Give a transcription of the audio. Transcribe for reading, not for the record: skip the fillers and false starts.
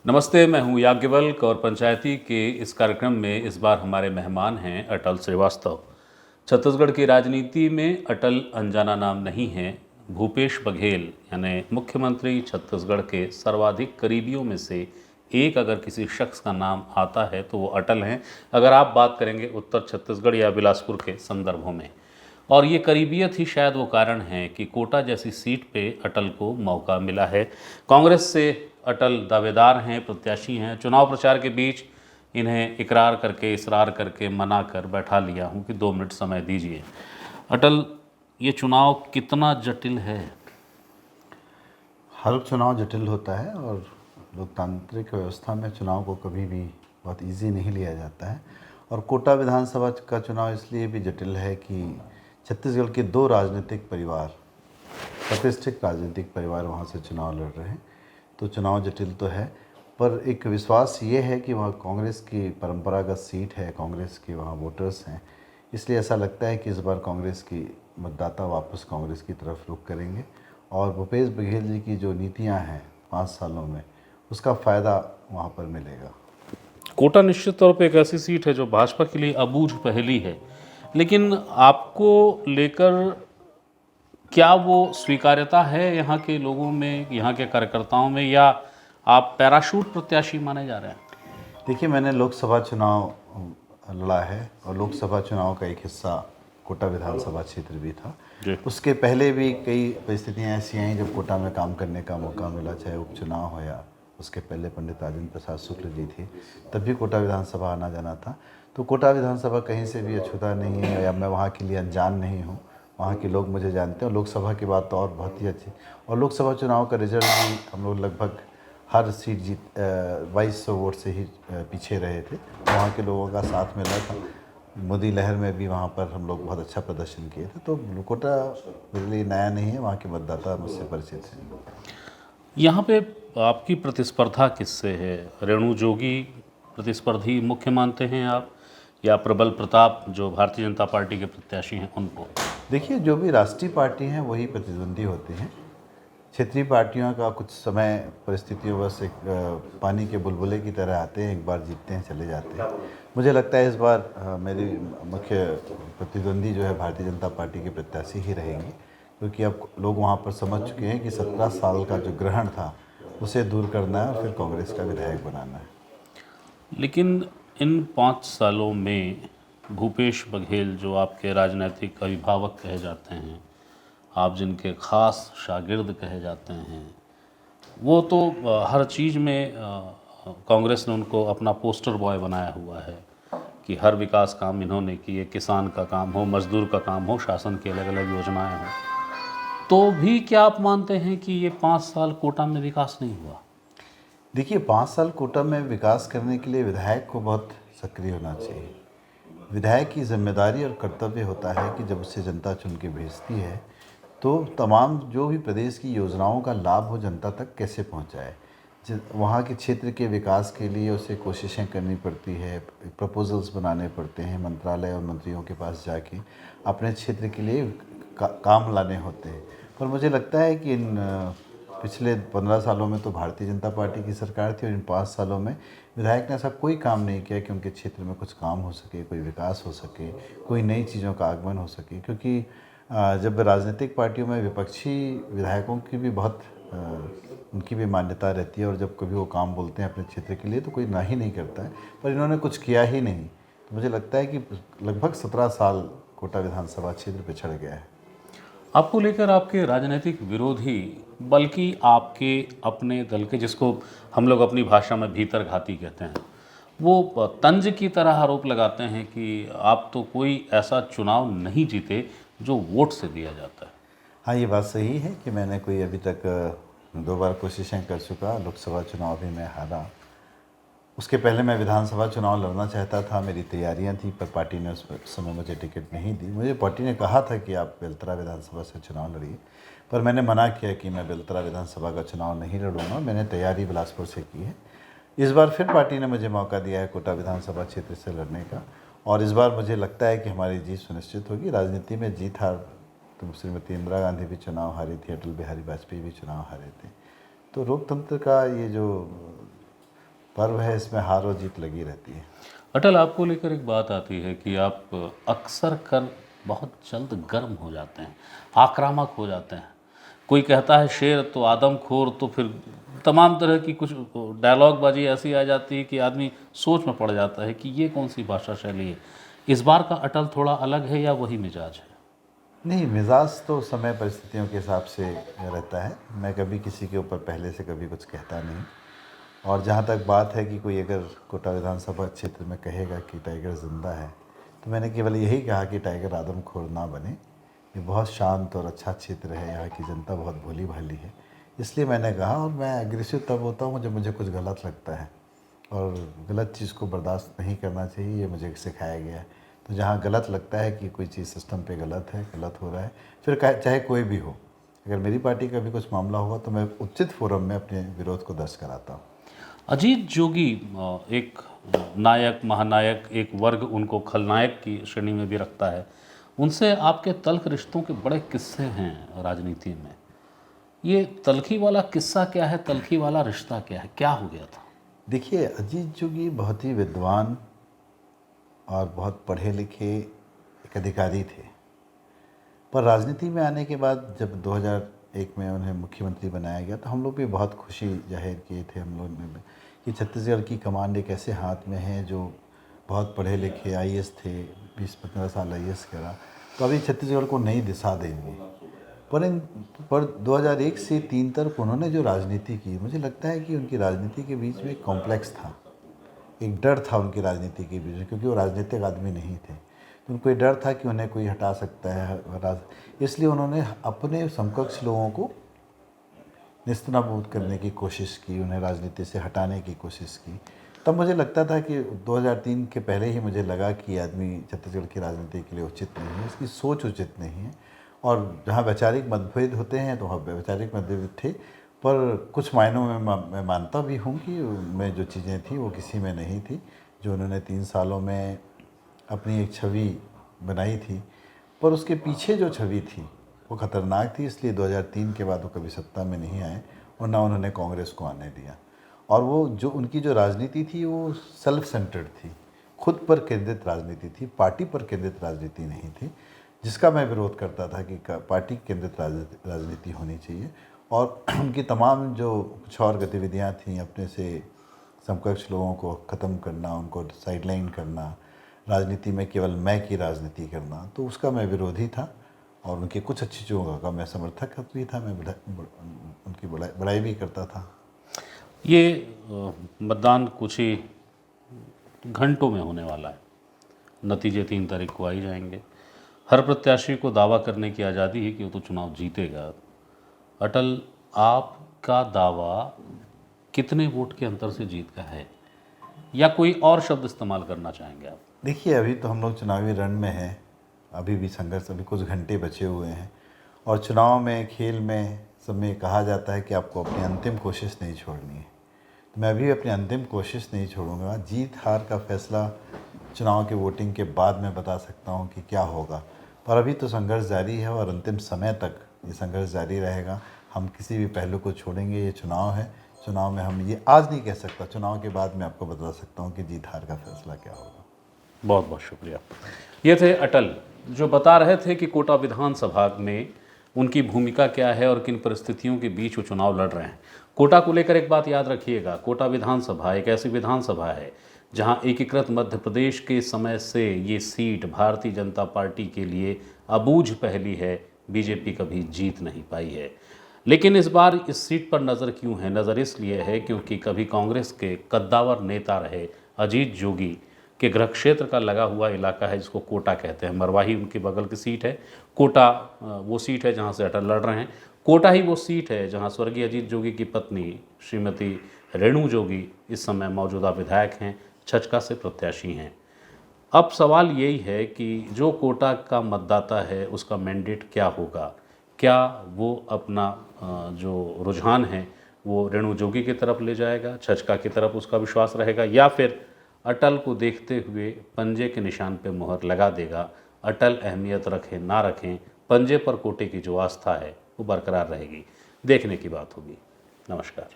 नमस्ते, मैं हूं याज्ञवल्क और पंचायती के इस कार्यक्रम में इस बार हमारे मेहमान हैं अटल श्रीवास्तव। छत्तीसगढ़ की राजनीति में अटल अनजाना नाम नहीं है। भूपेश बघेल यानी मुख्यमंत्री छत्तीसगढ़ के सर्वाधिक करीबियों में से एक अगर किसी शख्स का नाम आता है तो वो अटल हैं, अगर आप बात करेंगे उत्तर छत्तीसगढ़ या बिलासपुर के संदर्भों में। और ये करीबियत ही शायद वो कारण है कि कोटा जैसी सीट पे अटल को मौका मिला है। कांग्रेस से अटल दावेदार हैं, प्रत्याशी हैं। चुनाव प्रचार के बीच इन्हें इकरार करके, इसरार करके मना कर बैठा लिया हूं कि 2 मिनट समय दीजिए। अटल, ये चुनाव कितना जटिल है? हर चुनाव जटिल होता है और लोकतांत्रिक व्यवस्था में चुनाव को कभी भी बहुत इजी नहीं लिया जाता है। और कोटा विधानसभा का चुनाव इसलिए भी जटिल है कि छत्तीसगढ़ के दो राजनीतिक परिवार, प्रतिष्ठित राजनीतिक परिवार वहाँ से चुनाव लड़ रहे हैं। तो चुनाव जटिल तो है, पर एक विश्वास ये है कि वहाँ कांग्रेस की परंपरागत सीट है, कांग्रेस के वहाँ वोटर्स हैं, इसलिए ऐसा लगता है कि इस बार कांग्रेस की मतदाता वापस कांग्रेस की तरफ रुख करेंगे और भूपेश बघेल जी की जो नीतियाँ हैं 5 सालों में, उसका फ़ायदा वहाँ पर मिलेगा। कोटा निश्चित तौर पे एक ऐसी सीट है जो भाजपा के लिए अबूझ पहेली है, लेकिन आपको लेकर क्या वो स्वीकार्यता है यहाँ के लोगों में, यहाँ के कार्यकर्ताओं में, या आप पैराशूट प्रत्याशी माने जा रहे हैं? देखिए, मैंने लोकसभा चुनाव लड़ा है और लोकसभा चुनाव का एक हिस्सा कोटा विधानसभा क्षेत्र भी था। जी। उसके पहले भी कई परिस्थितियाँ ऐसी आई जब कोटा में काम करने का मौका मिला, चाहे उपचुनाव हो या उसके पहले पंडित राजेंद्र प्रसाद शुक्ल जी थे, तब भी कोटा विधानसभा आना जाना था। तो कोटा विधानसभा कहीं से भी अछूता नहीं है या मैं वहाँ के लिए अनजान नहीं हूँ। वहाँ के लोग मुझे जानते हैं और लोकसभा की बात तो और बहुत ही अच्छी। और लोकसभा चुनाव का रिजल्ट भी हम लोग लगभग हर सीट जीत 2200 वोट से ही पीछे रहे थे। वहाँ के लोगों का साथ मिला था। मोदी लहर में भी वहाँ पर हम लोग बहुत अच्छा प्रदर्शन किए थे। तो कोटा मेरे लिए नया नहीं है, वहाँ के मतदाता मुझसे परिचित हैं। यहाँ पे आपकी प्रतिस्पर्धा किससे है? रेणु जोगी प्रतिस्पर्धी मुख्य मानते हैं आप, या प्रबल प्रताप जो भारतीय जनता पार्टी के प्रत्याशी हैं उनको? देखिए, जो भी राष्ट्रीय पार्टी हैं वही प्रतिद्वंदी होते हैं। क्षेत्रीय पार्टियों का कुछ समय परिस्थितियों बस एक पानी के बुलबुले की तरह आते हैं, एक बार जीतते हैं चले जाते हैं। मुझे लगता है इस बार मेरी मुख्य प्रतिद्वंदी जो है भारतीय जनता पार्टी के प्रत्याशी ही रहेंगे, क्योंकि अब लोग वहाँ पर समझ चुके हैं कि 17 साल का जो ग्रहण था उसे दूर करना है और फिर कांग्रेस का विधायक बनाना है। लेकिन इन 5 सालों में भूपेश बघेल जो आपके राजनीतिक अभिभावक कहे जाते हैं, आप जिनके खास शागिर्द कहे जाते हैं, वो तो हर चीज़ में कांग्रेस ने उनको अपना पोस्टर बॉय बनाया हुआ है कि हर विकास काम इन्होंने किए, किसान का काम हो, मजदूर का काम हो, शासन की अलग अलग योजनाएं हों। तो भी क्या आप मानते हैं कि ये 5 साल कोटा में विकास नहीं हुआ? देखिए, 5 साल कोटा में विकास करने के लिए विधायक को बहुत सक्रिय होना चाहिए। विधायक की जिम्मेदारी और कर्तव्य होता है कि जब उसे जनता चुन के भेजती है तो तमाम जो भी प्रदेश की योजनाओं का लाभ हो जनता तक कैसे पहुंचाए। वहाँ के क्षेत्र के विकास के लिए उसे कोशिशें करनी पड़ती है, प्रपोजल्स बनाने पड़ते हैं, मंत्रालय और मंत्रियों के पास जाके अपने क्षेत्र के लिए काम लाने होते हैं। पर मुझे लगता है कि इन पिछले 15 सालों में तो भारतीय जनता पार्टी की सरकार थी और इन 5 सालों में विधायक ने ऐसा कोई काम नहीं किया कि उनके क्षेत्र में कुछ काम हो सके, कोई विकास हो सके, कोई नई चीज़ों का आगमन हो सके। क्योंकि जब राजनीतिक पार्टियों में विपक्षी विधायकों की भी बहुत उनकी भी मान्यता रहती है और जब कभी वो काम बोलते हैं अपने क्षेत्र के लिए तो कोई ना ही नहीं करता है, पर इन्होंने कुछ किया ही नहीं। तो मुझे लगता है कि लगभग 17 साल कोटा विधानसभा क्षेत्र पिछड़ गया है। आपको लेकर आपके राजनीतिक विरोधी, बल्कि आपके अपने दल के, जिसको हम लोग अपनी भाषा में भीतरघाती कहते हैं, वो तंज की तरह आरोप लगाते हैं कि आप तो कोई ऐसा चुनाव नहीं जीते जो वोट से दिया जाता है। हाँ, ये बात सही है कि मैंने कोई अभी तक 2 बार कोशिशें कर चुका। लोकसभा चुनाव भी मैं हारा। उसके पहले मैं विधानसभा चुनाव लड़ना चाहता था, मेरी तैयारियां थी, पर पार्टी ने उस समय मुझे टिकट नहीं दी। मुझे पार्टी ने कहा था कि आप बेलतरा विधानसभा से चुनाव लड़िए, पर मैंने मना किया कि मैं बेलतरा विधानसभा का चुनाव नहीं लड़ूंगा। मैंने तैयारी बिलासपुर से की है। इस बार फिर पार्टी ने मुझे मौका दिया है कोटा विधानसभा क्षेत्र से लड़ने का, और इस बार मुझे लगता है कि हमारी जीत सुनिश्चित होगी। राजनीति में जीत हार, तो श्रीमती इंदिरा गांधी भी चुनाव हारी थी, अटल बिहारी वाजपेयी भी चुनाव हारे थे। तो लोकतंत्र का ये जो पर्व है, इसमें हार और जीत लगी रहती है। अटल, आपको लेकर एक बात आती है कि आप अक्सर कर बहुत जल्द गर्म हो जाते हैं, आक्रामक हो जाते हैं। कोई कहता है शेर तो आदमखोर, तो फिर तमाम तरह की कुछ डायलॉग बाजी ऐसी आ जाती है कि आदमी सोच में पड़ जाता है कि ये कौन सी भाषा शैली है। इस बार का अटल थोड़ा अलग है या वही मिजाज है? नहीं, मिजाज तो समय परिस्थितियों के हिसाब से रहता है। मैं कभी किसी के ऊपर पहले से कभी कुछ कहता नहीं। और जहाँ तक बात है कि कोई अगर कोटा विधानसभा क्षेत्र में कहेगा कि टाइगर ज़िंदा है, तो मैंने केवल यही कहा कि टाइगर आदमखोर ना बने। ये बहुत शांत और अच्छा क्षेत्र है, यहाँ की जनता बहुत भोली भाली है, इसलिए मैंने कहा। और मैं एग्रेसिव तब होता हूँ जब मुझे कुछ गलत लगता है, और गलत चीज़ को बर्दाश्त नहीं करना चाहिए, ये मुझे सिखाया गया है। तो जहाँ गलत लगता है कि कोई चीज़ सिस्टम पे गलत है, गलत हो रहा है, फिर चाहे कोई भी हो, अगर मेरी पार्टी का भी कुछ मामला होगा तो मैं उचित फोरम में अपने विरोध को दर्ज कराता हूँ। अजीत जोगी एक नायक, महानायक, एक वर्ग उनको खलनायक की श्रेणी में भी रखता है। उनसे आपके तल्ख रिश्तों के बड़े किस्से हैं राजनीति में। ये तल्खी वाला किस्सा क्या है, तल्खी वाला रिश्ता क्या है, क्या हो गया था? देखिए, अजीत जोगी बहुत ही विद्वान और बहुत पढ़े लिखे एक अधिकारी थे, पर राजनीति में आने के बाद जब 2001 में उन्हें मुख्यमंत्री बनाया गया तो हम लोग भी बहुत खुशी जाहिर किए थे हम लोग ने कि छत्तीसगढ़ की कमांड एक ऐसे हाथ में है जो बहुत पढ़े लिखे आईएएस थे, 20-15 साल आईएएस करा, तो अभी छत्तीसगढ़ को नई दिशा देंगे। पर 2001 से 3 तक उन्होंने जो राजनीति की, मुझे लगता है कि उनकी राजनीति के बीच में एक कॉम्प्लेक्स था, एक डर था उनकी राजनीति के बीच में, क्योंकि वो राजनीतिक आदमी नहीं थे। तो उनको ये डर था कि उन्हें कोई हटा सकता है, इसलिए उन्होंने अपने समकक्ष लोगों को निस्तनाबूद करने की कोशिश की, उन्हें राजनीति से हटाने की कोशिश की। तब मुझे लगता था कि 2003 के पहले ही मुझे लगा कि आदमी छत्तीसगढ़ की राजनीति के लिए उचित नहीं है, इसकी सोच उचित नहीं है। और जहाँ वैचारिक मतभेद होते हैं तो वहाँ वैचारिक मतभेद थे, पर कुछ मायनों में मैं मानता भी हूँ कि उनमें जो चीज़ें थी वो किसी में नहीं थी। जो उन्होंने 3 सालों में अपनी एक छवि बनाई थी, पर उसके पीछे जो छवि थी वो ख़तरनाक थी, इसलिए 2003 के बाद वो कभी सत्ता में नहीं आए और ना उन्होंने कांग्रेस को आने दिया। और वो जो उनकी जो राजनीति थी वो सेल्फ सेंटर्ड थी, खुद पर केंद्रित राजनीति थी, पार्टी पर केंद्रित राजनीति नहीं थी, जिसका मैं विरोध करता था कि पार्टी केंद्रित राजनीति होनी चाहिए। और उनकी तमाम जो कुछ और गतिविधियाँ थीं, अपने से समकक्ष लोगों को ख़त्म करना, उनको साइडलाइन करना, राजनीति में केवल मैं की राजनीति करना, तो उसका मैं विरोधी था। और उनकी कुछ अच्छी चीज़ों का मैं समर्थक भी था, मैं उनकी बड़ाई भी करता था। ये मतदान कुछ ही घंटों में होने वाला है, नतीजे 3 तारीख को आ ही जाएंगे। हर प्रत्याशी को दावा करने की आज़ादी है कि वो तो चुनाव जीतेगा। अटल, आपका दावा कितने वोट के अंतर से जीत का है, या कोई और शब्द इस्तेमाल करना चाहेंगे आप? देखिए, अभी तो हम लोग चुनावी रण में हैं, अभी भी संघर्ष, अभी कुछ घंटे बचे हुए हैं। और चुनाव में, खेल में, सब में कहा जाता है कि आपको अपनी अंतिम कोशिश नहीं छोड़नी है। तो मैं अभी अपनी अंतिम कोशिश नहीं छोड़ूंगा। जीत हार का फैसला चुनाव के वोटिंग के बाद मैं बता सकता हूँ कि क्या होगा, पर अभी तो संघर्ष जारी है और अंतिम समय तक ये संघर्ष जारी रहेगा। हम किसी भी पहलू को छोड़ेंगे, ये चुनाव है, चुनाव में हम ये आज नहीं कह सकता, चुनाव के बाद मैं आपको बता सकता हूँ कि जीत हार का फैसला क्या होगा। बहुत बहुत शुक्रिया। ये थे अटल, जो बता रहे थे कि कोटा विधानसभा में उनकी भूमिका क्या है और किन परिस्थितियों के बीच वो चुनाव लड़ रहे हैं। कोटा को लेकर एक बात याद रखिएगा, कोटा विधानसभा एक ऐसी विधानसभा है जहां एकीकृत मध्य प्रदेश के समय से ये सीट भारतीय जनता पार्टी के लिए अबूझ पहेली है, बीजेपी कभी जीत नहीं पाई है। लेकिन इस बार इस सीट पर नज़र क्यों है? नज़र इसलिए है क्योंकि कभी कांग्रेस के कद्दावर नेता रहे अजीत जोगी के गृह क्षेत्र का लगा हुआ इलाका है जिसको कोटा कहते हैं। मरवाही उनके बगल की सीट है, कोटा वो सीट है जहां से अटल लड़ रहे हैं। कोटा ही वो सीट है जहां स्वर्गीय अजीत जोगी की पत्नी श्रीमती रेणु जोगी इस समय मौजूदा विधायक हैं, छचका से प्रत्याशी हैं। अब सवाल यही है कि जो कोटा का मतदाता है उसका मैंडेट क्या होगा? क्या वो अपना जो रुझान है वो रेणु जोगी की तरफ ले जाएगा, छचका की तरफ उसका विश्वास रहेगा, या फिर अटल को देखते हुए पंजे के निशान पे मुहर लगा देगा? अटल अहमियत रखें ना रखें, पंजे पर कोटे की जो आस्था है वो बरकरार रहेगी। देखने की बात होगी। नमस्कार।